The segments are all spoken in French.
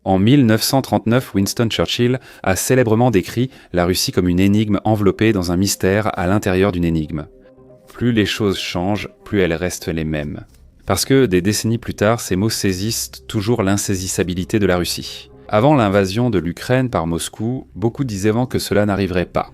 En 1939, Winston Churchill a célèbrement décrit la Russie comme une énigme enveloppée dans un mystère à l'intérieur d'une énigme. Plus les choses changent, plus elles restent les mêmes. Parce que des décennies plus tard, ces mots saisissent toujours l'insaisissabilité de la Russie. Avant l'invasion de l'Ukraine par Moscou, beaucoup disaient que cela n'arriverait pas.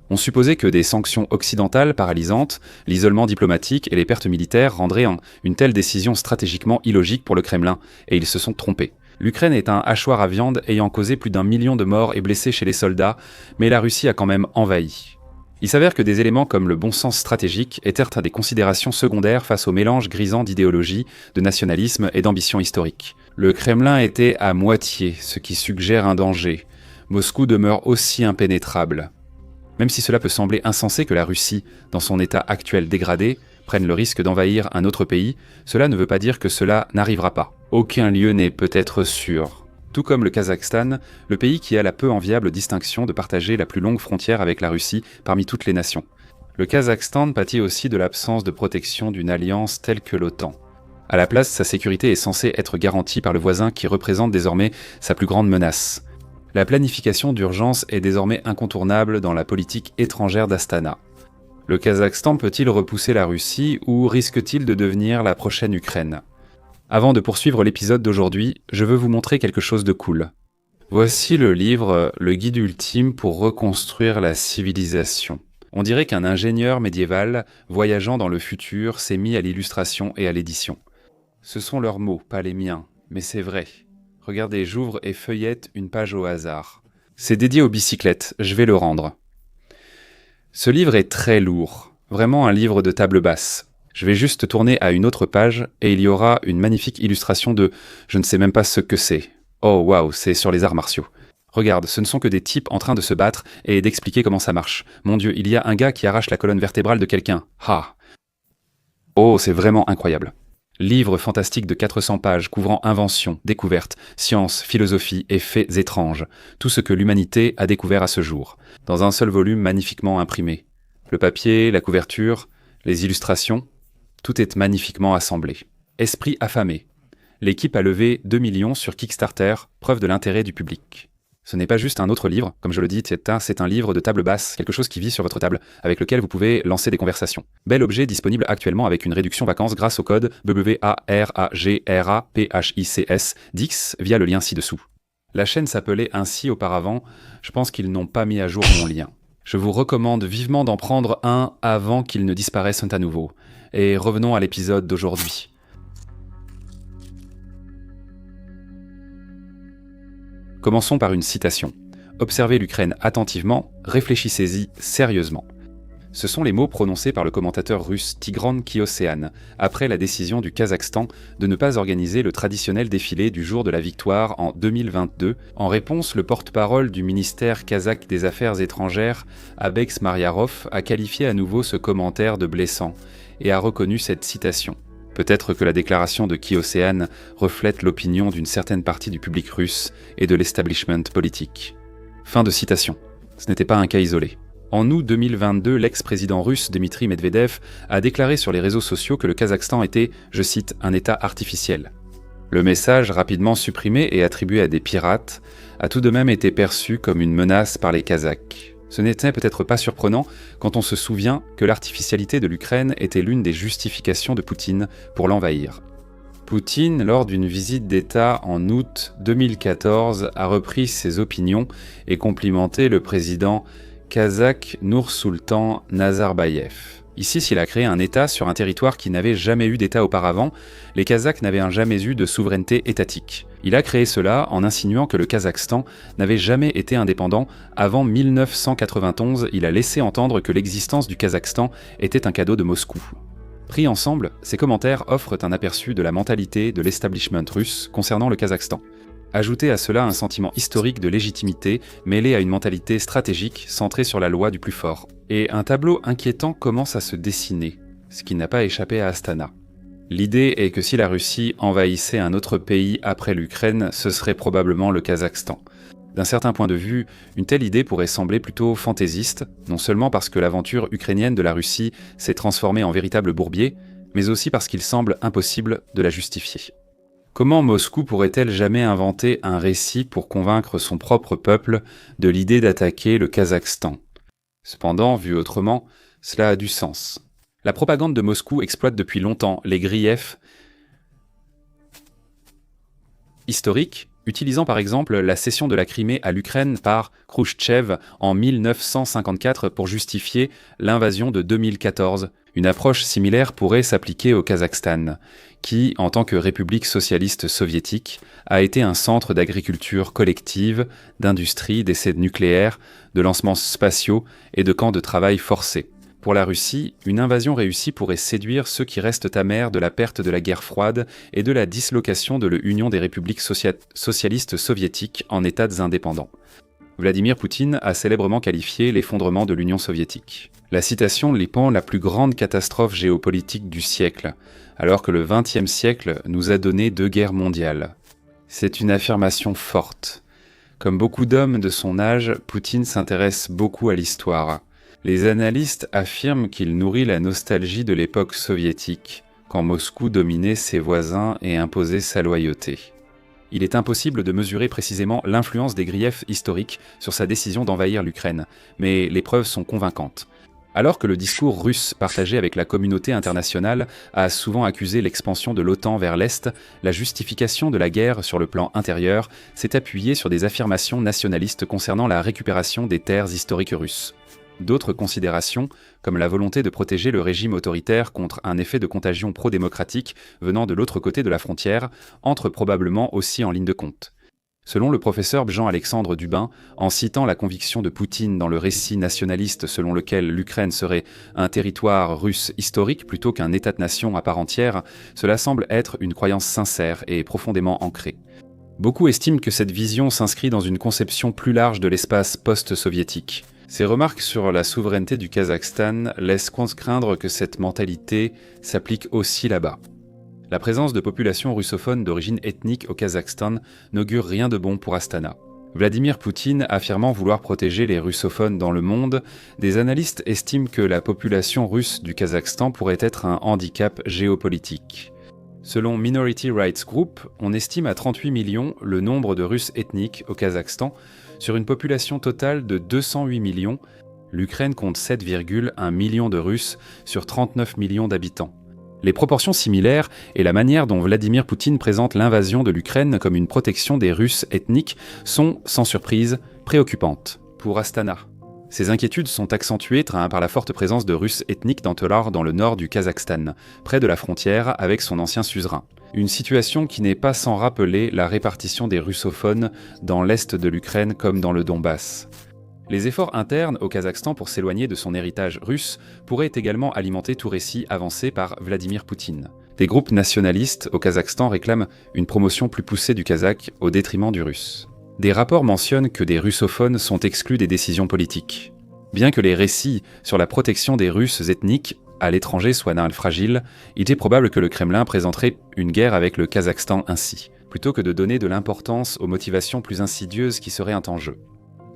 On supposait que des sanctions occidentales paralysantes, l'isolement diplomatique et les pertes militaires rendraient une telle décision stratégiquement illogique pour le Kremlin, et ils se sont trompés. L'Ukraine est un hachoir à viande ayant causé plus d'1 million de morts et blessés chez les soldats, mais la Russie a quand même envahi. Il s'avère que des éléments comme le bon sens stratégique étaient à des considérations secondaires face au mélange grisant d'idéologie, de nationalisme et d'ambition historique. Le Kremlin était à moitié, ce qui suggère un danger. Moscou demeure aussi impénétrable. Même si cela peut sembler insensé que la Russie, dans son état actuel dégradé, prenne le risque d'envahir un autre pays, cela ne veut pas dire que cela n'arrivera pas. Aucun lieu n'est peut-être sûr. Tout comme le Kazakhstan, le pays qui a la peu enviable distinction de partager la plus longue frontière avec la Russie parmi toutes les nations. Le Kazakhstan pâtit aussi de l'absence de protection d'une alliance telle que l'OTAN. À la place, sa sécurité est censée être garantie par le voisin qui représente désormais sa plus grande menace. La planification d'urgence est désormais incontournable dans la politique étrangère d'Astana. Le Kazakhstan peut-il repousser la Russie ou risque-t-il de devenir la prochaine Ukraine ? Avant de poursuivre l'épisode d'aujourd'hui, je veux vous montrer quelque chose de cool. Voici le livre « Le guide ultime pour reconstruire la civilisation ». On dirait qu'un ingénieur médiéval, voyageant dans le futur, s'est mis à l'illustration et à l'édition. Ce sont leurs mots, pas les miens, mais c'est vrai. Regardez, j'ouvre et feuillette une page au hasard. C'est dédié aux bicyclettes, je vais le rendre. Ce livre est très lourd, vraiment un livre de table basse. Je vais juste tourner à une autre page et il y aura une magnifique illustration de « je ne sais même pas ce que c'est ». Oh waouh, c'est sur les arts martiaux. Regarde, ce ne sont que des types en train de se battre et d'expliquer comment ça marche. Mon Dieu, il y a un gars qui arrache la colonne vertébrale de quelqu'un. Ah. Oh, c'est vraiment incroyable. Livre fantastique de 400 pages couvrant invention, découverte, science, philosophie et faits étranges. Tout ce que l'humanité a découvert à ce jour. Dans un seul volume magnifiquement imprimé. Le papier, la couverture, les illustrations, tout est magnifiquement assemblé. Esprit affamé. L'équipe a levé 2 millions sur Kickstarter, preuve de l'intérêt du public. Ce n'est pas juste un autre livre, comme je le dis, c'est un livre de table basse, quelque chose qui vit sur votre table, avec lequel vous pouvez lancer des conversations. Bel objet disponible actuellement avec une réduction vacances grâce au code WARAGRAPHICS DIX via le lien ci-dessous. La chaîne s'appelait ainsi auparavant, je pense qu'ils n'ont pas mis à jour mon lien. Je vous recommande vivement d'en prendre un avant qu'il ne disparaisse à nouveau. Et revenons à l'épisode d'aujourd'hui. Commençons par une citation. Observez l'Ukraine attentivement, réfléchissez-y sérieusement. Ce sont les mots prononcés par le commentateur russe Tigran Kiosean, après la décision du Kazakhstan de ne pas organiser le traditionnel défilé du jour de la victoire en 2022. En réponse, le porte-parole du ministère kazakh des Affaires étrangères, Abek Smaryarov, a qualifié à nouveau ce commentaire de blessant et a reconnu cette citation. Peut-être que la déclaration de Kiosean reflète l'opinion d'une certaine partie du public russe et de l'establishment politique. Fin de citation. Ce n'était pas un cas isolé. En août 2022, l'ex-président russe Dmitri Medvedev a déclaré sur les réseaux sociaux que le Kazakhstan était, je cite, un État artificiel. Le message, rapidement supprimé et attribué à des pirates, a tout de même été perçu comme une menace par les Kazakhs. Ce n'était peut-être pas surprenant quand on se souvient que l'artificialité de l'Ukraine était l'une des justifications de Poutine pour l'envahir. Poutine, lors d'une visite d'État en août 2014, a repris ses opinions et complimenté le président kazakh Nursultan Nazarbayev. Ici, s'il a créé un État sur un territoire qui n'avait jamais eu d'État auparavant, les Kazakhs n'avaient jamais eu de souveraineté étatique. Il a créé cela en insinuant que le Kazakhstan n'avait jamais été indépendant. Avant 1991, il a laissé entendre que l'existence du Kazakhstan était un cadeau de Moscou. Pris ensemble, ces commentaires offrent un aperçu de la mentalité de l'establishment russe concernant le Kazakhstan. Ajoutez à cela un sentiment historique de légitimité mêlé à une mentalité stratégique centrée sur la loi du plus fort. Et un tableau inquiétant commence à se dessiner, ce qui n'a pas échappé à Astana. L'idée est que si la Russie envahissait un autre pays après l'Ukraine, ce serait probablement le Kazakhstan. D'un certain point de vue, une telle idée pourrait sembler plutôt fantaisiste, non seulement parce que l'aventure ukrainienne de la Russie s'est transformée en véritable bourbier, mais aussi parce qu'il semble impossible de la justifier. Comment Moscou pourrait-elle jamais inventer un récit pour convaincre son propre peuple de l'idée d'attaquer le Kazakhstan? Cependant, vu autrement, cela a du sens. La propagande de Moscou exploite depuis longtemps les griefs historiques, utilisant par exemple la cession de la Crimée à l'Ukraine par Khrouchtchev en 1954 pour justifier l'invasion de 2014. Une approche similaire pourrait s'appliquer au Kazakhstan, qui, en tant que république socialiste soviétique, a été un centre d'agriculture collective, d'industrie, d'essais nucléaires, de lancements spatiaux et de camps de travail forcés. Pour la Russie, une invasion réussie pourrait séduire ceux qui restent amers de la perte de la guerre froide et de la dislocation de l'Union des républiques socialistes soviétiques en États indépendants. Vladimir Poutine a célèbrement qualifié l'effondrement de l'Union soviétique. La citation répand la plus grande catastrophe géopolitique du siècle, alors que le XXe siècle nous a donné 2 guerres mondiales. C'est une affirmation forte. Comme beaucoup d'hommes de son âge, Poutine s'intéresse beaucoup à l'histoire. Les analystes affirment qu'il nourrit la nostalgie de l'époque soviétique, quand Moscou dominait ses voisins et imposait sa loyauté. Il est impossible de mesurer précisément l'influence des griefs historiques sur sa décision d'envahir l'Ukraine, mais les preuves sont convaincantes. Alors que le discours russe partagé avec la communauté internationale a souvent accusé l'expansion de l'OTAN vers l'Est, la justification de la guerre sur le plan intérieur s'est appuyée sur des affirmations nationalistes concernant la récupération des terres historiques russes. D'autres considérations, comme la volonté de protéger le régime autoritaire contre un effet de contagion pro-démocratique venant de l'autre côté de la frontière, entrent probablement aussi en ligne de compte. Selon le professeur Jean-Alexandre Dubin, en citant la conviction de Poutine dans le récit nationaliste selon lequel l'Ukraine serait un territoire russe historique plutôt qu'un État-nation à part entière, cela semble être une croyance sincère et profondément ancrée. Beaucoup estiment que cette vision s'inscrit dans une conception plus large de l'espace post-soviétique. Ces remarques sur la souveraineté du Kazakhstan laissent craindre que cette mentalité s'applique aussi là-bas. La présence de populations russophones d'origine ethnique au Kazakhstan n'augure rien de bon pour Astana. Vladimir Poutine affirmant vouloir protéger les russophones dans le monde, des analystes estiment que la population russe du Kazakhstan pourrait être un handicap géopolitique. Selon Minority Rights Group, on estime à 38 millions le nombre de Russes ethniques au Kazakhstan, sur une population totale de 208 millions, l'Ukraine compte 7,1 millions de Russes sur 39 millions d'habitants. Les proportions similaires et la manière dont Vladimir Poutine présente l'invasion de l'Ukraine comme une protection des Russes ethniques sont, sans surprise, préoccupantes pour Astana. Ces inquiétudes sont accentuées par la forte présence de Russes ethniques dans le nord du Kazakhstan, près de la frontière avec son ancien suzerain. Une situation qui n'est pas sans rappeler la répartition des russophones dans l'est de l'Ukraine comme dans le Donbass. Les efforts internes au Kazakhstan pour s'éloigner de son héritage russe pourraient également alimenter tout récit avancé par Vladimir Poutine. Des groupes nationalistes au Kazakhstan réclament une promotion plus poussée du kazakh au détriment du russe. Des rapports mentionnent que des russophones sont exclus des décisions politiques. Bien que les récits sur la protection des Russes ethniques à l'étranger soient fragiles, il est probable que le Kremlin présenterait une guerre avec le Kazakhstan ainsi, plutôt que de donner de l'importance aux motivations plus insidieuses qui seraient en jeu.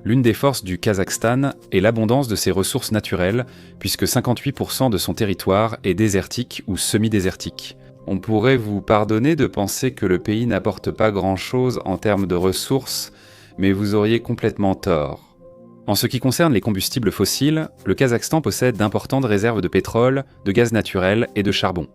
L'une des forces du Kazakhstan est l'abondance de ses ressources naturelles, puisque 58% de son territoire est désertique ou semi-désertique. On pourrait vous pardonner de penser que le pays n'apporte pas grand-chose en termes de ressources, mais vous auriez complètement tort. En ce qui concerne les combustibles fossiles, le Kazakhstan possède d'importantes réserves de pétrole, de gaz naturel et de charbon.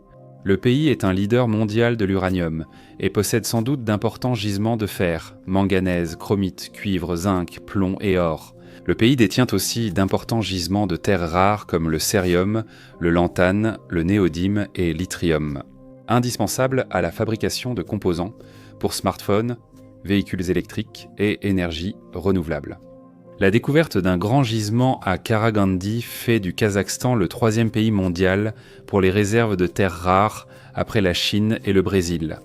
Le pays est un leader mondial de l'uranium et possède sans doute d'importants gisements de fer, manganèse, chromite, cuivre, zinc, plomb et or. Le pays détient aussi d'importants gisements de terres rares comme le cérium, le lantane, le néodyme et l'yttrium, indispensables à la fabrication de composants pour smartphones, véhicules électriques et énergie renouvelable. La découverte d'un grand gisement à Karagandi fait du Kazakhstan le 3e pays mondial pour les réserves de terres rares après la Chine et le Brésil.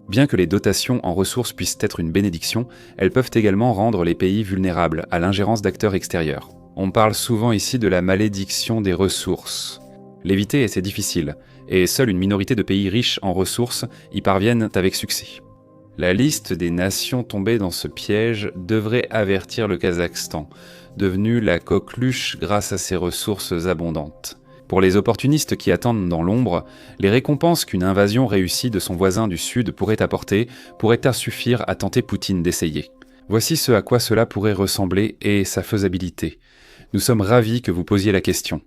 Bien que les dotations en ressources puissent être une bénédiction, elles peuvent également rendre les pays vulnérables à l'ingérence d'acteurs extérieurs. On parle souvent ici de la malédiction des ressources. L'éviter est difficile, et seule une minorité de pays riches en ressources y parviennent avec succès. La liste des nations tombées dans ce piège devrait avertir le Kazakhstan, devenu la coqueluche grâce à ses ressources abondantes. Pour les opportunistes qui attendent dans l'ombre, les récompenses qu'une invasion réussie de son voisin du Sud pourrait apporter pourraient suffire à tenter Poutine d'essayer. Voici ce à quoi cela pourrait ressembler et sa faisabilité. Nous sommes ravis que vous posiez la question.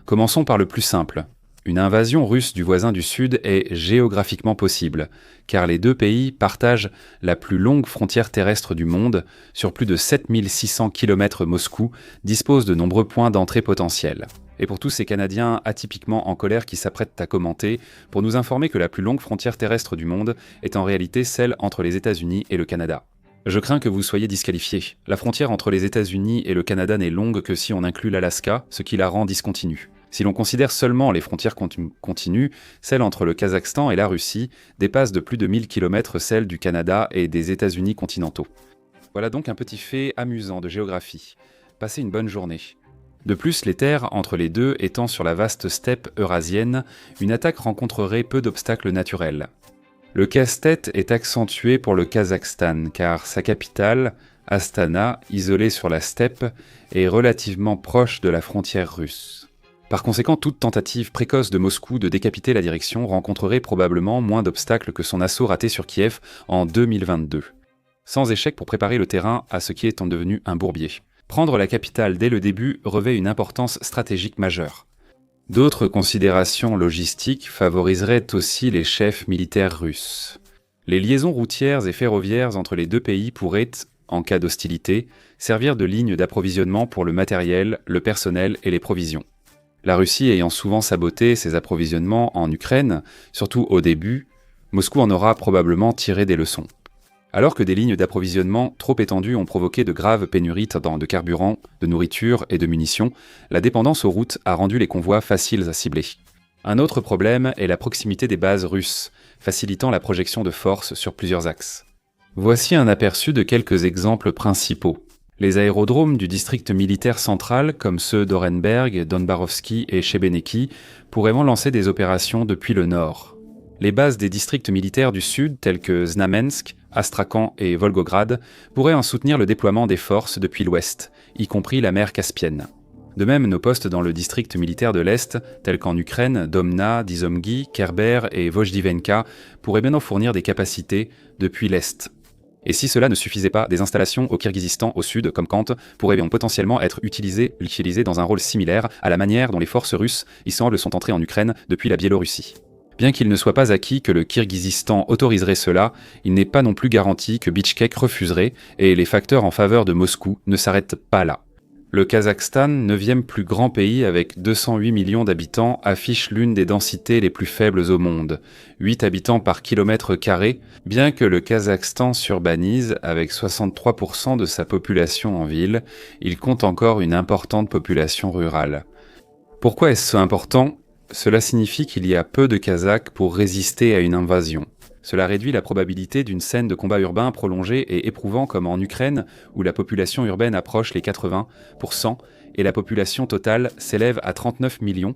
Commençons par le plus simple. Une invasion russe du voisin du Sud est géographiquement possible, car les deux pays partagent la plus longue frontière terrestre du monde, sur plus de 7600 km. Moscou dispose de nombreux points d'entrée potentiels. Et pour tous ces Canadiens atypiquement en colère qui s'apprêtent à commenter, pour nous informer que la plus longue frontière terrestre du monde est en réalité celle entre les États-Unis et le Canada. Je crains que vous soyez disqualifiés. La frontière entre les États-Unis et le Canada n'est longue que si on inclut l'Alaska, ce qui la rend discontinue. Si l'on considère seulement les frontières continues, celle entre le Kazakhstan et la Russie dépasse de plus de 1000 km celle du Canada et des États-Unis continentaux. Voilà donc un petit fait amusant de géographie. Passez une bonne journée. De plus, les terres entre les deux étant sur la vaste steppe eurasienne, une attaque rencontrerait peu d'obstacles naturels. Le casse-tête est accentué pour le Kazakhstan, car sa capitale, Astana, isolée sur la steppe, est relativement proche de la frontière russe. Par conséquent, toute tentative précoce de Moscou de décapiter la direction rencontrerait probablement moins d'obstacles que son assaut raté sur Kiev en 2022. Sans échec pour préparer le terrain à ce qui est devenu un bourbier. Prendre la capitale dès le début revêt une importance stratégique majeure. D'autres considérations logistiques favoriseraient aussi les chefs militaires russes. Les liaisons routières et ferroviaires entre les deux pays pourraient, en cas d'hostilité, servir de ligne d'approvisionnement pour le matériel, le personnel et les provisions. La Russie ayant souvent saboté ses approvisionnements en Ukraine, surtout au début, Moscou en aura probablement tiré des leçons. Alors que des lignes d'approvisionnement trop étendues ont provoqué de graves pénuries de carburant, de nourriture et de munitions, la dépendance aux routes a rendu les convois faciles à cibler. Un autre problème est la proximité des bases russes, facilitant la projection de forces sur plusieurs axes. Voici un aperçu de quelques exemples principaux. Les aérodromes du district militaire central, comme ceux d'Orenberg, Donbarovski et Chebeneki, pourraient lancer des opérations depuis le nord. Les bases des districts militaires du sud, tels que Znamensk, Astrakhan et Volgograd, pourraient en soutenir le déploiement des forces depuis l'ouest, y compris la mer Caspienne. De même, nos postes dans le district militaire de l'Est, tels qu'en Ukraine, Domna, Dizomgi, Kerber et Vojdivenka, pourraient bien en fournir des capacités depuis l'Est. Et si cela ne suffisait pas, des installations au Kirghizistan au sud, comme Kant, pourraient potentiellement être utilisées dans un rôle similaire à la manière dont les forces russes y semblent sont entrées en Ukraine depuis la Biélorussie. Bien qu'il ne soit pas acquis que le Kirghizistan autoriserait cela, il n'est pas non plus garanti que Bichkek refuserait, et les facteurs en faveur de Moscou ne s'arrêtent pas là. Le Kazakhstan, 9e plus grand pays avec 208 millions d'habitants, affiche l'une des densités les plus faibles au monde, 8 habitants par kilomètre carré, bien que le Kazakhstan s'urbanise avec 63% de sa population en ville, il compte encore une importante population rurale. Pourquoi est-ce important ? Cela signifie qu'il y a peu de Kazakhs pour résister à une invasion. Cela réduit la probabilité d'une scène de combat urbain prolongé et éprouvant comme en Ukraine, où la population urbaine approche les 80% et la population totale s'élève à 39 millions.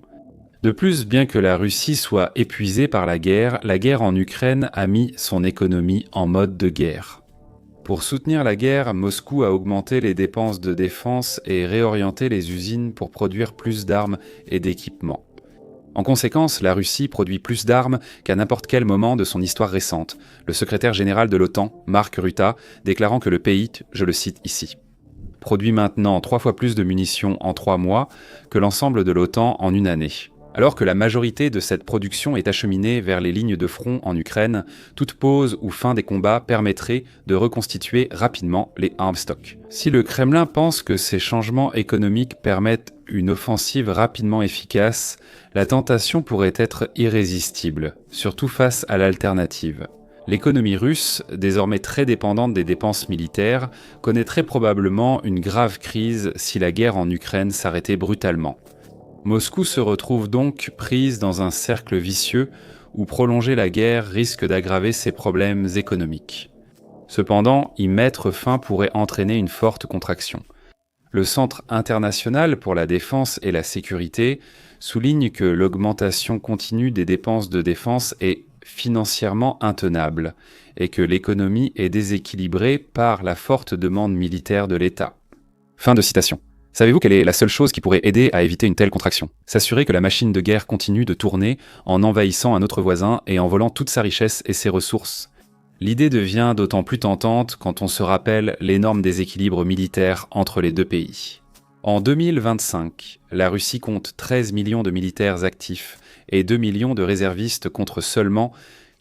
De plus, bien que la Russie soit épuisée par la guerre en Ukraine a mis son économie en mode de guerre. Pour soutenir la guerre, Moscou a augmenté les dépenses de défense et réorienté les usines pour produire plus d'armes et d'équipements. En conséquence, la Russie produit plus d'armes qu'à n'importe quel moment de son histoire récente, le secrétaire général de l'OTAN, Mark Rutte, déclarant que le pays, je le cite ici, produit maintenant 3 fois plus de munitions en 3 mois que l'ensemble de l'OTAN en une année. Alors que la majorité de cette production est acheminée vers les lignes de front en Ukraine, toute pause ou fin des combats permettrait de reconstituer rapidement les armes stocks. Si le Kremlin pense que ces changements économiques permettent une offensive rapidement efficace, la tentation pourrait être irrésistible, surtout face à l'alternative. L'économie russe, désormais très dépendante des dépenses militaires, connaîtrait probablement une grave crise si la guerre en Ukraine s'arrêtait brutalement. Moscou se retrouve donc prise dans un cercle vicieux où prolonger la guerre risque d'aggraver ses problèmes économiques. Cependant, y mettre fin pourrait entraîner une forte contraction. Le Centre international pour la défense et la sécurité souligne que l'augmentation continue des dépenses de défense est financièrement intenable et que l'économie est déséquilibrée par la forte demande militaire de l'État. Fin de citation. Savez-vous quelle est la seule chose qui pourrait aider à éviter une telle contraction? S'assurer que la machine de guerre continue de tourner en envahissant un autre voisin et en volant toute sa richesse et ses ressources. L'idée devient d'autant plus tentante quand on se rappelle l'énorme déséquilibre militaire entre les deux pays. En 2025, la Russie compte 13 millions de militaires actifs et 2 millions de réservistes contre seulement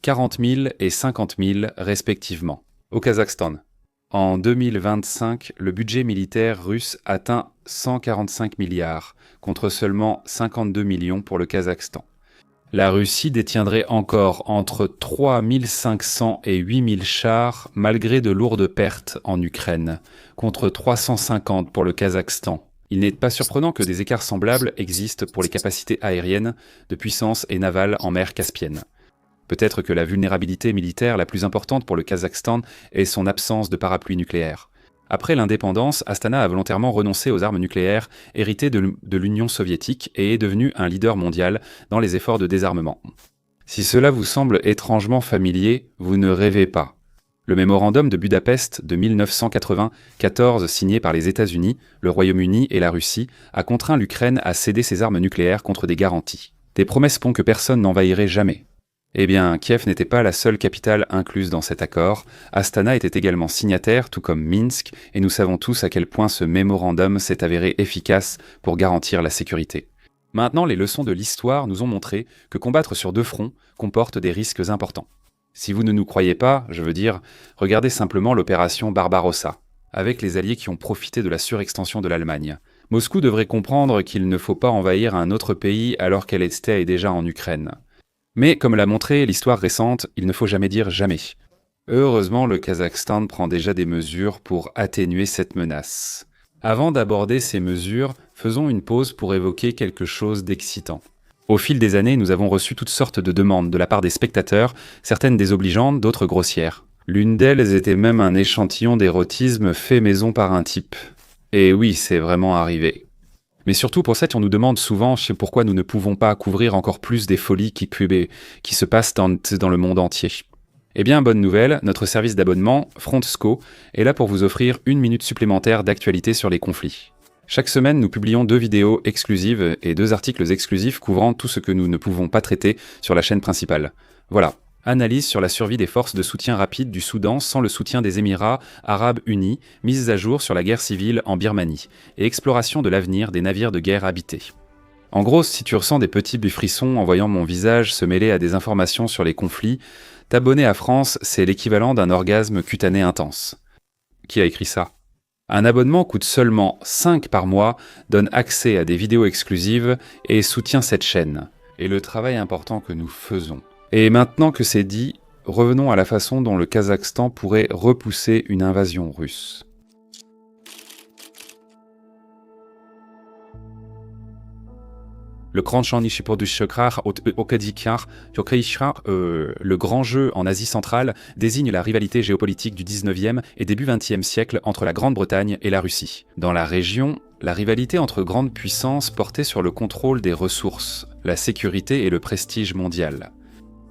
40 000 et 50 000 respectivement. Au Kazakhstan, en 2025, le budget militaire russe atteint 145 milliards, contre seulement 52 millions pour le Kazakhstan. La Russie détiendrait encore entre 3 500 et 8 000 chars, malgré de lourdes pertes en Ukraine, contre 350 pour le Kazakhstan. Il n'est pas surprenant que des écarts semblables existent pour les capacités aériennes, de puissance et navales en mer Caspienne. Peut-être que la vulnérabilité militaire la plus importante pour le Kazakhstan est son absence de parapluie nucléaire. Après l'indépendance, Astana a volontairement renoncé aux armes nucléaires héritées de l'Union soviétique et est devenu un leader mondial dans les efforts de désarmement. Si cela vous semble étrangement familier, vous ne rêvez pas. Le mémorandum de Budapest de 1994, signé par les États-Unis, le Royaume-Uni et la Russie, a contraint l'Ukraine à céder ses armes nucléaires contre des garanties. Des promesses font que personne n'envahirait jamais. Eh bien, Kiev n'était pas la seule capitale incluse dans cet accord. Astana était également signataire, tout comme Minsk, et nous savons tous à quel point ce mémorandum s'est avéré efficace pour garantir la sécurité. Maintenant, les leçons de l'histoire nous ont montré que combattre sur deux fronts comporte des risques importants. Si vous ne nous croyez pas, je veux dire, regardez simplement l'opération Barbarossa, avec les alliés qui ont profité de la surextension de l'Allemagne. Moscou devrait comprendre qu'il ne faut pas envahir un autre pays alors qu'elle était déjà en Ukraine. Mais, comme l'a montré l'histoire récente, il ne faut jamais dire jamais. Heureusement, le Kazakhstan prend déjà des mesures pour atténuer cette menace. Avant d'aborder ces mesures, faisons une pause pour évoquer quelque chose d'excitant. Au fil des années, nous avons reçu toutes sortes de demandes de la part des spectateurs, certaines désobligeantes, d'autres grossières. L'une d'elles était même un échantillon d'érotisme fait maison par un type. Et oui, c'est vraiment arrivé. Mais surtout pour ça, on nous demande souvent pourquoi nous ne pouvons pas couvrir encore plus des folies qui se passent dans le monde entier. Eh bien, bonne nouvelle, notre service d'abonnement, Frontsco, est là pour vous offrir 1 minute supplémentaire d'actualité sur les conflits. Chaque semaine, nous publions 2 vidéos exclusives et 2 articles exclusifs couvrant tout ce que nous ne pouvons pas traiter sur la chaîne principale. Voilà. Analyse sur la survie des forces de soutien rapide du Soudan sans le soutien des Émirats arabes unis, mise à jour sur la guerre civile en Birmanie, et exploration de l'avenir des navires de guerre habités. En gros, si tu ressens des petits frissons en voyant mon visage se mêler à des informations sur les conflits, t'abonner à France, c'est l'équivalent d'un orgasme cutané intense. Qui a écrit ça? Un abonnement coûte seulement 5 par mois, donne accès à des vidéos exclusives et soutient cette chaîne, et le travail important que nous faisons. Et maintenant que c'est dit, revenons à la façon dont le Kazakhstan pourrait repousser une invasion russe. Le grand jeu en Asie centrale désigne la rivalité géopolitique du 19e et début 20e siècle entre la Grande-Bretagne et la Russie. Dans la région, la rivalité entre grandes puissances portait sur le contrôle des ressources, la sécurité et le prestige mondial.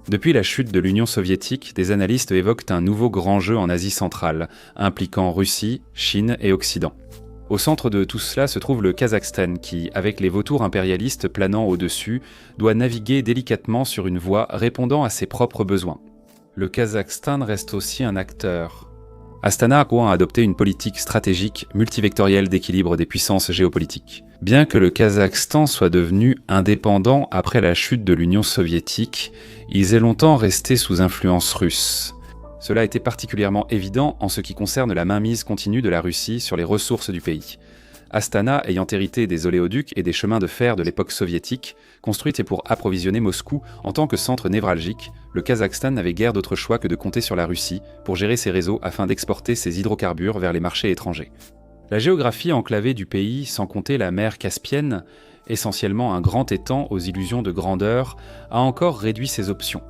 Depuis la chute de l'Union soviétique, des analystes évoquent un nouveau grand jeu en Asie centrale, impliquant Russie, Chine et Occident. Au centre de tout cela se trouve le Kazakhstan qui, avec les vautours impérialistes planant au-dessus, doit naviguer délicatement sur une voie répondant à ses propres besoins. Le Kazakhstan reste aussi un acteur. Astana a adopté une politique stratégique multivectorielle d'équilibre des puissances géopolitiques. Bien que le Kazakhstan soit devenu indépendant après la chute de l'Union soviétique, ils aient longtemps resté sous influence russe. Cela était particulièrement évident en ce qui concerne la mainmise continue de la Russie sur les ressources du pays. Astana, ayant hérité des oléoducs et des chemins de fer de l'époque soviétique, construite pour approvisionner Moscou en tant que centre névralgique, le Kazakhstan n'avait guère d'autre choix que de compter sur la Russie pour gérer ses réseaux afin d'exporter ses hydrocarbures vers les marchés étrangers. La géographie enclavée du pays, sans compter la mer Caspienne, essentiellement un grand étang aux illusions de grandeur, a encore réduit ses options.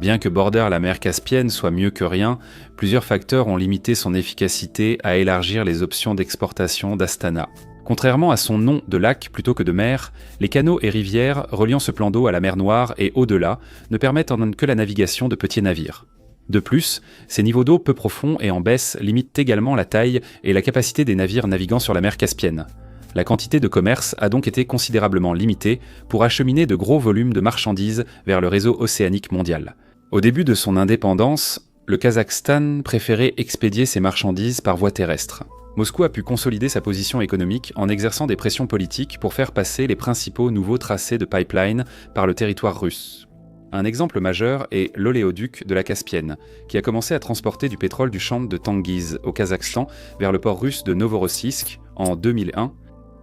Bien que border la mer Caspienne soit mieux que rien, plusieurs facteurs ont limité son efficacité à élargir les options d'exportation d'Astana. Contrairement à son nom de lac plutôt que de mer, les canaux et rivières reliant ce plan d'eau à la mer Noire et au-delà ne permettent que la navigation de petits navires. De plus, ces niveaux d'eau peu profonds et en baisse limitent également la taille et la capacité des navires naviguant sur la mer Caspienne. La quantité de commerce a donc été considérablement limitée pour acheminer de gros volumes de marchandises vers le réseau océanique mondial. Au début de son indépendance, le Kazakhstan préférait expédier ses marchandises par voie terrestre. Moscou a pu consolider sa position économique en exerçant des pressions politiques pour faire passer les principaux nouveaux tracés de pipeline par le territoire russe. Un exemple majeur est l'oléoduc de la Caspienne, qui a commencé à transporter du pétrole du champ de Tengiz au Kazakhstan vers le port russe de Novorossiysk en 2001.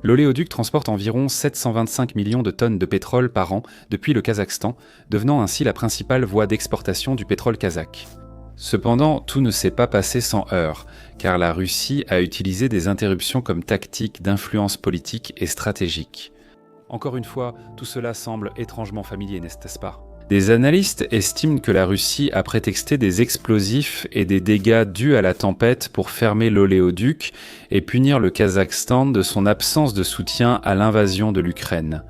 L'oléoduc transporte environ 725 millions de tonnes de pétrole par an depuis le Kazakhstan, devenant ainsi la principale voie d'exportation du pétrole kazakh. Cependant, tout ne s'est pas passé sans heurts, car la Russie a utilisé des interruptions comme tactique d'influence politique et stratégique. Encore une fois, tout cela semble étrangement familier, n'est-ce pas ? Des analystes estiment que la Russie a prétexté des explosifs et des dégâts dus à la tempête pour fermer l'oléoduc et punir le Kazakhstan de son absence de soutien à l'invasion de l'Ukraine.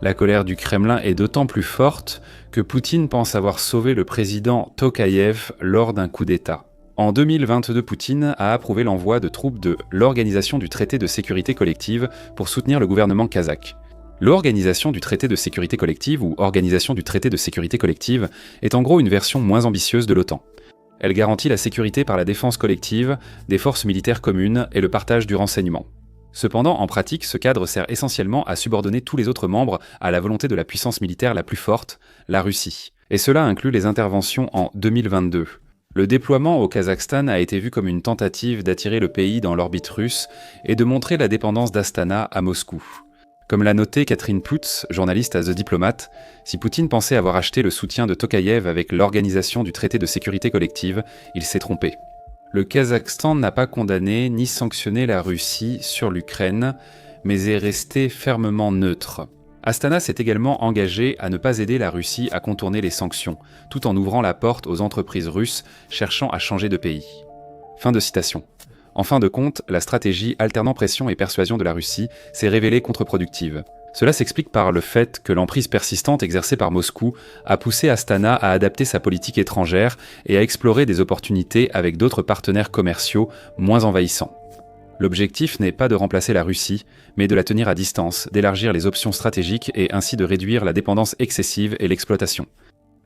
La colère du Kremlin est d'autant plus forte que Poutine pense avoir sauvé le président Tokayev lors d'un coup d'État. En 2022, Poutine a approuvé l'envoi de troupes de l'Organisation du traité de sécurité collective pour soutenir le gouvernement kazakh. L'Organisation du traité de sécurité collective, ou Organisation du traité de sécurité collective, est en gros une version moins ambitieuse de l'OTAN. Elle garantit la sécurité par la défense collective, des forces militaires communes et le partage du renseignement. Cependant, en pratique, ce cadre sert essentiellement à subordonner tous les autres membres à la volonté de la puissance militaire la plus forte, la Russie. Et cela inclut les interventions en 2022. Le déploiement au Kazakhstan a été vu comme une tentative d'attirer le pays dans l'orbite russe et de montrer la dépendance d'Astana à Moscou. Comme l'a noté Catherine Plutz, journaliste à The Diplomat, si Poutine pensait avoir acheté le soutien de Tokayev avec l'Organisation du traité de sécurité collective, il s'est trompé. Le Kazakhstan n'a pas condamné ni sanctionné la Russie sur l'Ukraine, mais est resté fermement neutre. Astana s'est également engagé à ne pas aider la Russie à contourner les sanctions, tout en ouvrant la porte aux entreprises russes cherchant à changer de pays. Fin de citation. En fin de compte, la stratégie alternant pression et persuasion de la Russie s'est révélée contre-productive. Cela s'explique par le fait que l'emprise persistante exercée par Moscou a poussé Astana à adapter sa politique étrangère et à explorer des opportunités avec d'autres partenaires commerciaux moins envahissants. L'objectif n'est pas de remplacer la Russie, mais de la tenir à distance, d'élargir les options stratégiques et ainsi de réduire la dépendance excessive et l'exploitation.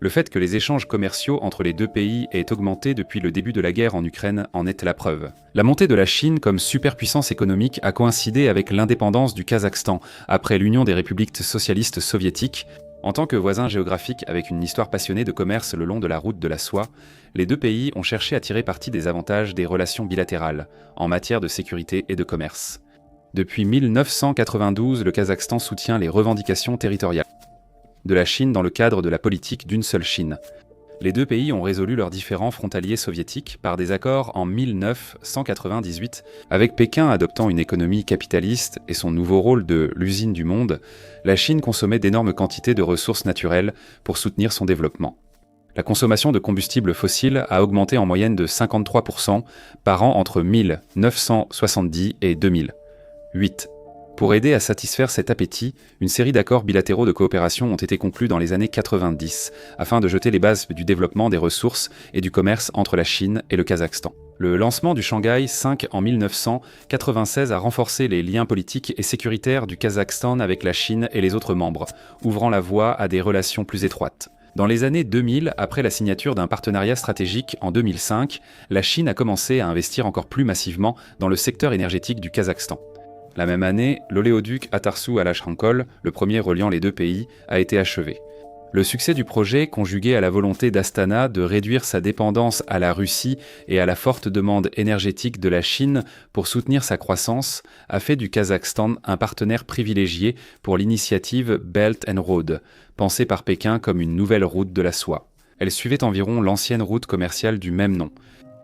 Le fait que les échanges commerciaux entre les deux pays aient augmenté depuis le début de la guerre en Ukraine en est la preuve. La montée de la Chine comme superpuissance économique a coïncidé avec l'indépendance du Kazakhstan après l'union des républiques socialistes soviétiques. En tant que voisins géographiques avec une histoire passionnée de commerce le long de la route de la soie, les deux pays ont cherché à tirer parti des avantages des relations bilatérales en matière de sécurité et de commerce. Depuis 1992, le Kazakhstan soutient les revendications territoriales de la Chine dans le cadre de la politique d'une seule Chine. Les deux pays ont résolu leurs différends frontaliers soviétiques par des accords en 1998, avec Pékin adoptant une économie capitaliste et son nouveau rôle de l'usine du monde. La Chine consommait d'énormes quantités de ressources naturelles pour soutenir son développement. La consommation de combustibles fossiles a augmenté en moyenne de 53% par an entre 1970 et 2008. Pour aider à satisfaire cet appétit, une série d'accords bilatéraux de coopération ont été conclus dans les années 90, afin de jeter les bases du développement des ressources et du commerce entre la Chine et le Kazakhstan. Le lancement du Shanghai 5 en 1996 a renforcé les liens politiques et sécuritaires du Kazakhstan avec la Chine et les autres membres, ouvrant la voie à des relations plus étroites. Dans les années 2000, après la signature d'un partenariat stratégique en 2005, la Chine a commencé à investir encore plus massivement dans le secteur énergétique du Kazakhstan. La même année, l'oléoduc Atarsu-Alashkhankol, le premier reliant les deux pays, a été achevé. Le succès du projet, conjugué à la volonté d'Astana de réduire sa dépendance à la Russie et à la forte demande énergétique de la Chine pour soutenir sa croissance, a fait du Kazakhstan un partenaire privilégié pour l'initiative Belt and Road, pensée par Pékin comme une nouvelle route de la soie. Elle suivait environ l'ancienne route commerciale du même nom.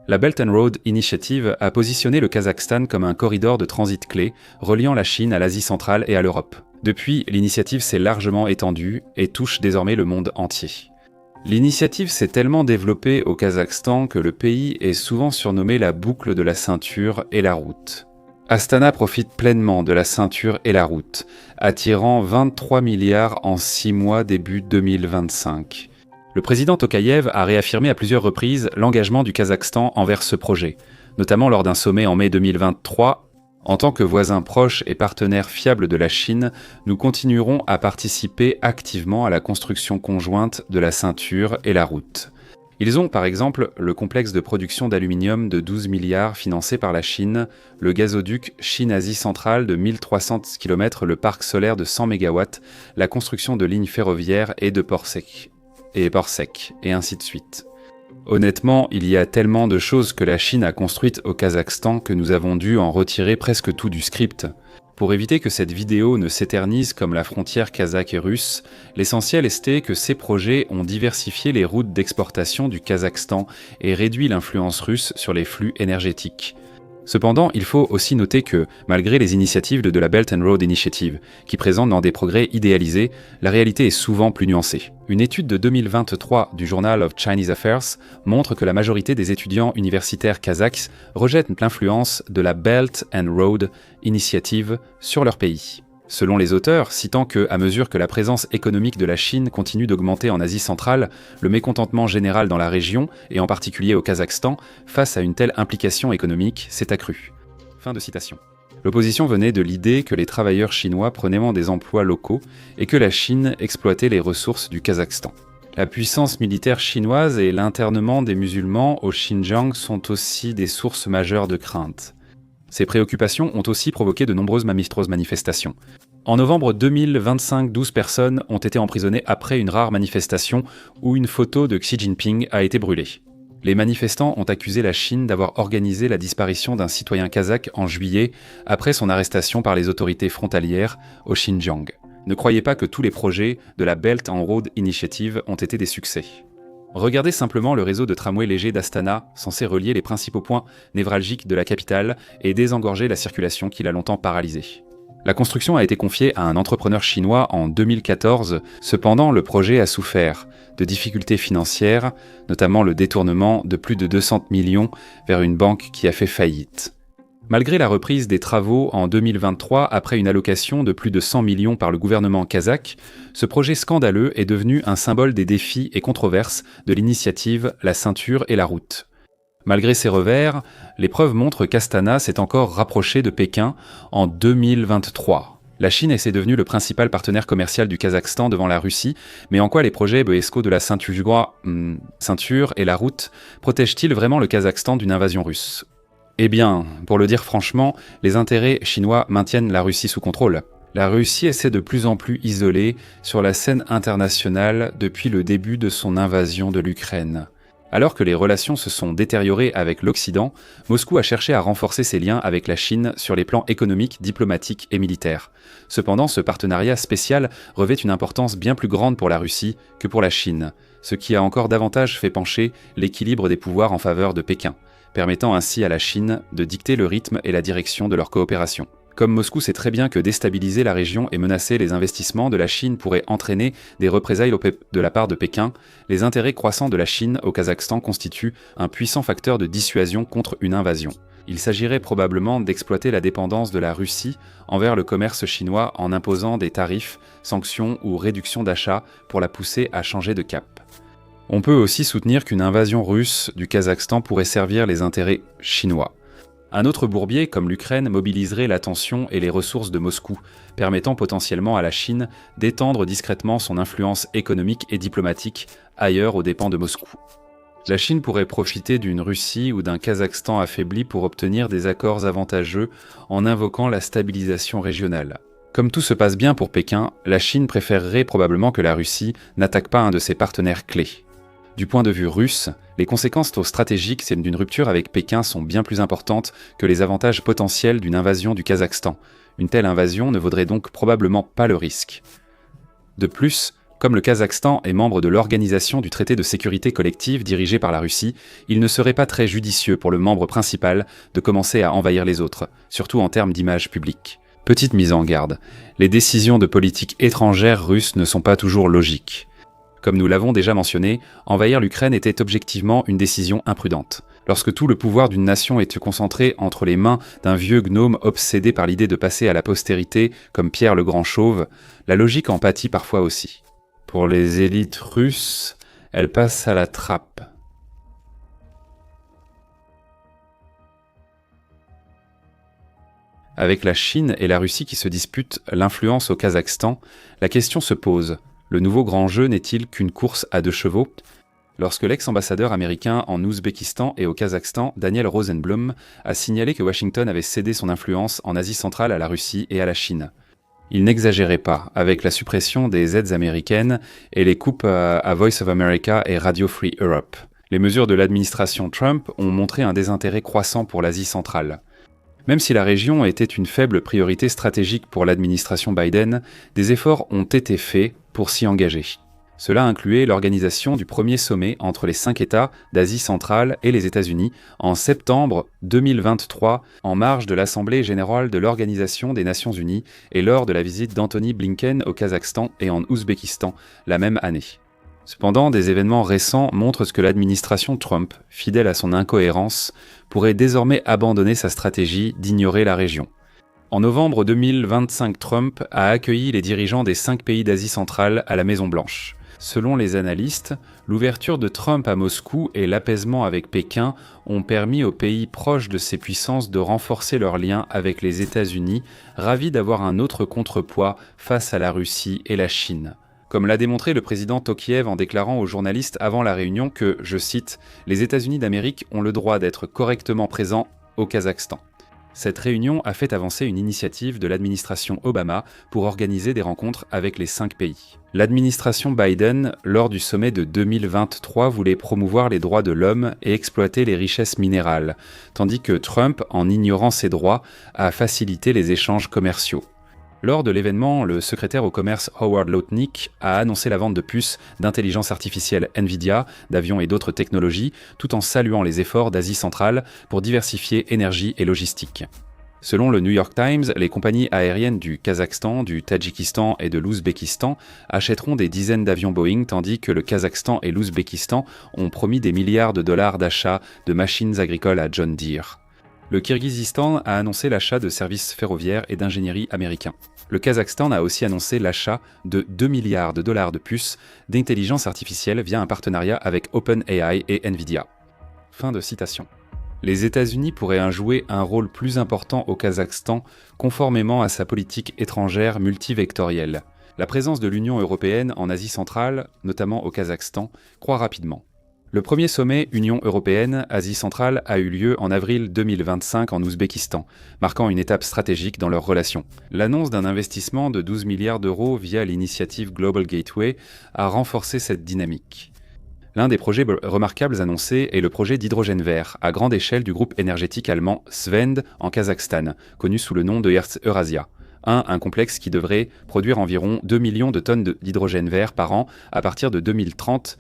La Belt and Road Initiative a positionné le Kazakhstan comme un corridor de transit clé, reliant la Chine à l'Asie centrale et à l'Europe. Depuis, l'initiative s'est largement étendue et touche désormais le monde entier. L'initiative s'est tellement développée au Kazakhstan que le pays est souvent surnommé la boucle de la ceinture et la route. Astana profite pleinement de la ceinture et la route, attirant 23 milliards en 6 mois début 2025. Le président Tokayev a réaffirmé à plusieurs reprises l'engagement du Kazakhstan envers ce projet, notamment lors d'un sommet en mai 2023. En tant que voisin proche et partenaire fiable de la Chine, nous continuerons à participer activement à la construction conjointe de la ceinture et la route. Ils ont par exemple le complexe de production d'aluminium de 12 milliards financé par la Chine, le gazoduc Chine-Asie centrale de 1300 km, le parc solaire de 100 MW, la construction de lignes ferroviaires et de ports secs, et ainsi de suite. Honnêtement, il y a tellement de choses que la Chine a construites au Kazakhstan que nous avons dû en retirer presque tout du script. Pour éviter que cette vidéo ne s'éternise comme la frontière kazakh et russe, l'essentiel est que ces projets ont diversifié les routes d'exportation du Kazakhstan et réduit l'influence russe sur les flux énergétiques. Cependant, il faut aussi noter que, malgré les initiatives de la Belt and Road Initiative, qui présentent dans des progrès idéalisés, la réalité est souvent plus nuancée. Une étude de 2023 du Journal of Chinese Affairs montre que la majorité des étudiants universitaires kazakhs rejettent l'influence de la Belt and Road Initiative sur leur pays. Selon les auteurs, citant que, à mesure que la présence économique de la Chine continue d'augmenter en Asie centrale, le mécontentement général dans la région, et en particulier au Kazakhstan, face à une telle implication économique, s'est accru. Fin de citation. L'opposition venait de l'idée que les travailleurs chinois prenaient des emplois locaux et que la Chine exploitait les ressources du Kazakhstan. La puissance militaire chinoise et l'internement des musulmans au Xinjiang sont aussi des sources majeures de crainte. Ces préoccupations ont aussi provoqué de nombreuses manifestations. En novembre 2025, 12 personnes ont été emprisonnées après une rare manifestation où une photo de Xi Jinping a été brûlée. Les manifestants ont accusé la Chine d'avoir organisé la disparition d'un citoyen kazakh en juillet après son arrestation par les autorités frontalières au Xinjiang. Ne croyez pas que tous les projets de la Belt and Road Initiative ont été des succès. Regardez simplement le réseau de tramway léger d'Astana, censé relier les principaux points névralgiques de la capitale et désengorger la circulation qui l'a longtemps paralysée. La construction a été confiée à un entrepreneur chinois en 2014, cependant le projet a souffert de difficultés financières, notamment le détournement de plus de 200 millions vers une banque qui a fait faillite. Malgré la reprise des travaux en 2023 après une allocation de plus de 100 millions par le gouvernement kazakh, ce projet scandaleux est devenu un symbole des défis et controverses de l'initiative La ceinture et la route. Malgré ces revers, les preuves montrent qu'Astana s'est encore rapproché de Pékin en 2023. La Chine est devenue le principal partenaire commercial du Kazakhstan devant la Russie, mais en quoi les projets Boesco de la ceinture et la route protègent-ils vraiment le Kazakhstan d'une invasion russe ? Eh bien, pour le dire franchement, les intérêts chinois maintiennent la Russie sous contrôle. La Russie essaie de plus en plus isolée sur la scène internationale depuis le début de son invasion de l'Ukraine. Alors que les relations se sont détériorées avec l'Occident, Moscou a cherché à renforcer ses liens avec la Chine sur les plans économiques, diplomatiques et militaires. Cependant, ce partenariat spécial revêt une importance bien plus grande pour la Russie que pour la Chine, ce qui a encore davantage fait pencher l'équilibre des pouvoirs en faveur de Pékin, permettant ainsi à la Chine de dicter le rythme et la direction de leur coopération. Comme Moscou sait très bien que déstabiliser la région et menacer les investissements de la Chine pourrait entraîner des représailles de la part de Pékin, les intérêts croissants de la Chine au Kazakhstan constituent un puissant facteur de dissuasion contre une invasion. Il s'agirait probablement d'exploiter la dépendance de la Russie envers le commerce chinois en imposant des tarifs, sanctions ou réductions d'achats pour la pousser à changer de cap. On peut aussi soutenir qu'une invasion russe du Kazakhstan pourrait servir les intérêts chinois. Un autre bourbier, comme l'Ukraine, mobiliserait l'attention et les ressources de Moscou, permettant potentiellement à la Chine d'étendre discrètement son influence économique et diplomatique ailleurs aux dépens de Moscou. La Chine pourrait profiter d'une Russie ou d'un Kazakhstan affaibli pour obtenir des accords avantageux en invoquant la stabilisation régionale. Comme tout se passe bien pour Pékin, la Chine préférerait probablement que la Russie n'attaque pas un de ses partenaires clés. Du point de vue russe, les conséquences stratégiques d'une rupture avec Pékin sont bien plus importantes que les avantages potentiels d'une invasion du Kazakhstan. Une telle invasion ne vaudrait donc probablement pas le risque. De plus, comme le Kazakhstan est membre de l'Organisation du traité de sécurité collective dirigée par la Russie, il ne serait pas très judicieux pour le membre principal de commencer à envahir les autres, surtout en termes d'image publique. Petite mise en garde, les décisions de politique étrangère russe ne sont pas toujours logiques. Comme nous l'avons déjà mentionné, envahir l'Ukraine était objectivement une décision imprudente. Lorsque tout le pouvoir d'une nation est concentré entre les mains d'un vieux gnome obsédé par l'idée de passer à la postérité comme Pierre le Grand Chauve, la logique en pâtit parfois aussi. Pour les élites russes, Elle passe à la trappe. Avec la Chine et la Russie qui se disputent l'influence au Kazakhstan, la question se pose. Le nouveau grand jeu n'est-il qu'une course à 2 chevaux ? Lorsque l'ex-ambassadeur américain en Ouzbékistan et au Kazakhstan, Daniel Rosenblum, a signalé que Washington avait cédé son influence en Asie centrale à la Russie et à la Chine. Il n'exagérait pas, avec la suppression des aides américaines et les coupes à Voice of America et Radio Free Europe. Les mesures de l'administration Trump ont montré un désintérêt croissant pour l'Asie centrale. Même si la région était une faible priorité stratégique pour l'administration Biden, des efforts ont été faits pour s'y engager. Cela incluait l'organisation du premier sommet entre les 5 États d'Asie centrale et les États-Unis en septembre 2023, en marge de l'Assemblée générale de l'Organisation des Nations Unies et lors de la visite d'Anthony Blinken au Kazakhstan et en Ouzbékistan la même année. Cependant, des événements récents montrent ce que l'administration Trump, fidèle à son incohérence, pourrait désormais abandonner sa stratégie d'ignorer la région. En novembre 2025, Trump a accueilli les dirigeants des 5 pays d'Asie centrale à la Maison-Blanche. Selon les analystes, l'ouverture de Trump à Moscou et l'apaisement avec Pékin ont permis aux pays proches de ces puissances de renforcer leurs liens avec les États-Unis, ravis d'avoir un autre contrepoids face à la Russie et la Chine. Comme l'a démontré le président Tokiev en déclarant aux journalistes avant la réunion que, je cite, « Les États-Unis d'Amérique ont le droit d'être correctement présents au Kazakhstan ». Cette réunion a fait avancer une initiative de l'administration Obama pour organiser des rencontres avec les 5 pays. L'administration Biden, lors du sommet de 2023, voulait promouvoir les droits de l'homme et exploiter les richesses minérales, tandis que Trump, en ignorant ces droits, a facilité les échanges commerciaux. Lors de l'événement, le secrétaire au commerce Howard Lutnick a annoncé la vente de puces d'intelligence artificielle Nvidia, d'avions et d'autres technologies, tout en saluant les efforts d'Asie centrale pour diversifier énergie et logistique. Selon le New York Times, les compagnies aériennes du Kazakhstan, du Tadjikistan et de l'Ouzbékistan achèteront des dizaines d'avions Boeing, tandis que le Kazakhstan et l'Ouzbékistan ont promis des milliards de dollars d'achat de machines agricoles à John Deere. Le Kirghizistan a annoncé l'achat de services ferroviaires et d'ingénierie américains. Le Kazakhstan a aussi annoncé l'achat de 2 milliards de dollars de puces d'intelligence artificielle via un partenariat avec OpenAI et Nvidia. Fin de citation. Les États-Unis pourraient jouer un rôle plus important au Kazakhstan conformément à sa politique étrangère multivectorielle. La présence de l'Union européenne en Asie centrale, notamment au Kazakhstan, croît rapidement. Le premier sommet Union européenne-Asie centrale a eu lieu en avril 2025 en Ouzbékistan, marquant une étape stratégique dans leurs relations. L'annonce d'un investissement de 12 milliards d'euros via l'initiative Global Gateway a renforcé cette dynamique. L'un des projets remarquables annoncés est le projet d'hydrogène vert, à grande échelle du groupe énergétique allemand Svend en Kazakhstan, connu sous le nom de Eurasia. Un complexe qui devrait produire environ 2 millions de tonnes d'hydrogène vert par an à partir de 2030,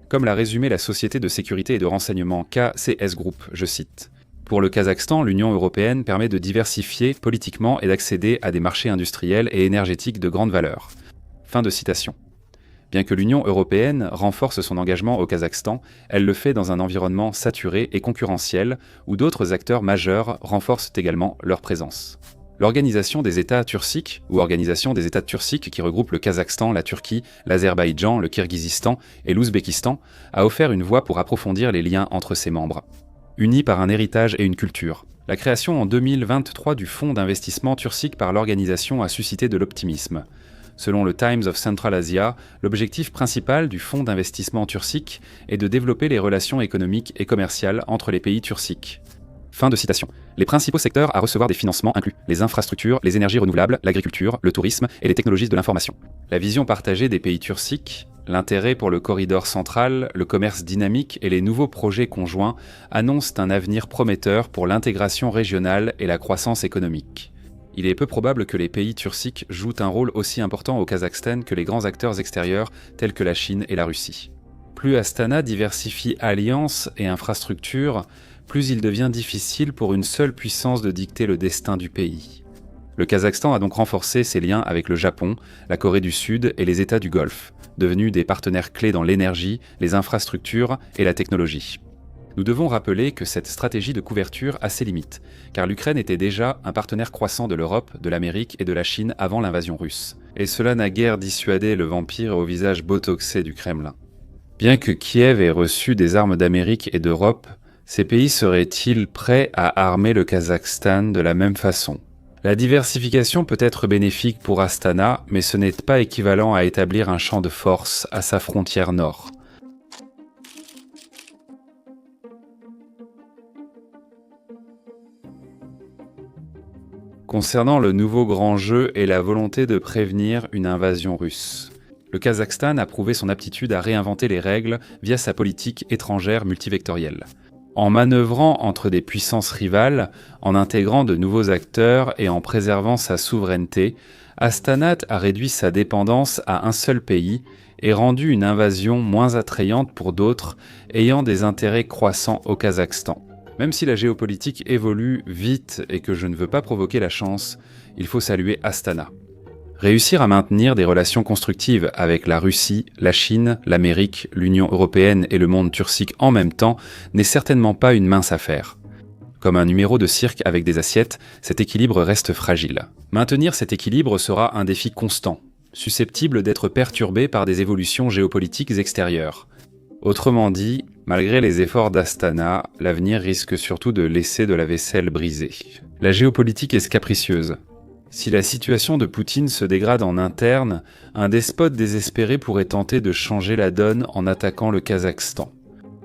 comme l'a résumé la société de sécurité et de renseignement KCS Group, je cite. Pour le Kazakhstan, l'Union européenne permet de diversifier politiquement et d'accéder à des marchés industriels et énergétiques de grande valeur. Fin de citation. Bien que l'Union européenne renforce son engagement au Kazakhstan, elle le fait dans un environnement saturé et concurrentiel où d'autres acteurs majeurs renforcent également leur présence. L'Organisation des États turciques, ou Organisation des États turciques qui regroupe le Kazakhstan, la Turquie, l'Azerbaïdjan, le Kirghizistan et l'Ouzbékistan, a offert une voie pour approfondir les liens entre ses membres. Unis par un héritage et une culture. La création en 2023 du Fonds d'investissement turcique par l'organisation a suscité de l'optimisme. Selon le Times of Central Asia, l'objectif principal du Fonds d'investissement turcique est de développer les relations économiques et commerciales entre les pays turciques. Fin de citation. Les principaux secteurs à recevoir des financements incluent les infrastructures, les énergies renouvelables, l'agriculture, le tourisme et les technologies de l'information. La vision partagée des pays turciques, l'intérêt pour le corridor central, le commerce dynamique et les nouveaux projets conjoints annoncent un avenir prometteur pour l'intégration régionale et la croissance économique. Il est peu probable que les pays turciques jouent un rôle aussi important au Kazakhstan que les grands acteurs extérieurs tels que la Chine et la Russie. Plus Astana diversifie alliances et infrastructures, plus il devient difficile pour une seule puissance de dicter le destin du pays. Le Kazakhstan a donc renforcé ses liens avec le Japon, la Corée du Sud et les États du Golfe, devenus des partenaires clés dans l'énergie, les infrastructures et la technologie. Nous devons rappeler que cette stratégie de couverture a ses limites, car l'Ukraine était déjà un partenaire croissant de l'Europe, de l'Amérique et de la Chine avant l'invasion russe. Et cela n'a guère dissuadé le vampire au visage botoxé du Kremlin. Bien que Kiev ait reçu des armes d'Amérique et d'Europe, ces pays seraient-ils prêts à armer le Kazakhstan de la même façon? La diversification peut être bénéfique pour Astana, mais ce n'est pas équivalent à établir un champ de force à sa frontière nord. Concernant le nouveau grand jeu et la volonté de prévenir une invasion russe. Le Kazakhstan a prouvé son aptitude à réinventer les règles via sa politique étrangère multivectorielle. En manœuvrant entre des puissances rivales, en intégrant de nouveaux acteurs et en préservant sa souveraineté, Astana a réduit sa dépendance à un seul pays et rendu une invasion moins attrayante pour d'autres ayant des intérêts croissants au Kazakhstan. Même si la géopolitique évolue vite et que je ne veux pas provoquer la chance, il faut saluer Astana. Réussir à maintenir des relations constructives avec la Russie, la Chine, l'Amérique, l'Union européenne et le monde turcique en même temps n'est certainement pas une mince affaire. Comme un numéro de cirque avec des assiettes, cet équilibre reste fragile. Maintenir cet équilibre sera un défi constant, susceptible d'être perturbé par des évolutions géopolitiques extérieures. Autrement dit, malgré les efforts d'Astana, l'avenir risque surtout de laisser de la vaisselle brisée. La géopolitique est capricieuse. Si la situation de Poutine se dégrade en interne, un despote désespéré pourrait tenter de changer la donne en attaquant le Kazakhstan.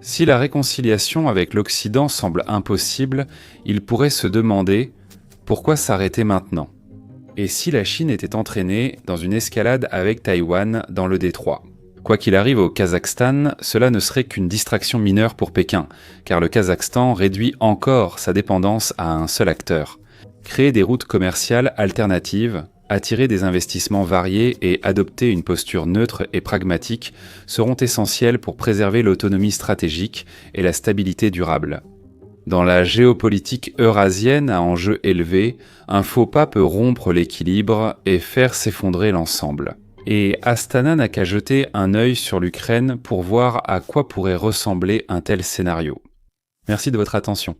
Si la réconciliation avec l'Occident semble impossible, il pourrait se demander pourquoi s'arrêter maintenant? Et si la Chine était entraînée dans une escalade avec Taïwan dans le détroit? Quoi qu'il arrive au Kazakhstan, cela ne serait qu'une distraction mineure pour Pékin, car le Kazakhstan réduit encore sa dépendance à un seul acteur. Créer des routes commerciales alternatives, attirer des investissements variés et adopter une posture neutre et pragmatique seront essentiels pour préserver l'autonomie stratégique et la stabilité durable. Dans la géopolitique eurasienne à enjeux élevés, un faux pas peut rompre l'équilibre et faire s'effondrer l'ensemble. Et Astana n'a qu'à jeter un œil sur l'Ukraine pour voir à quoi pourrait ressembler un tel scénario. Merci de votre attention.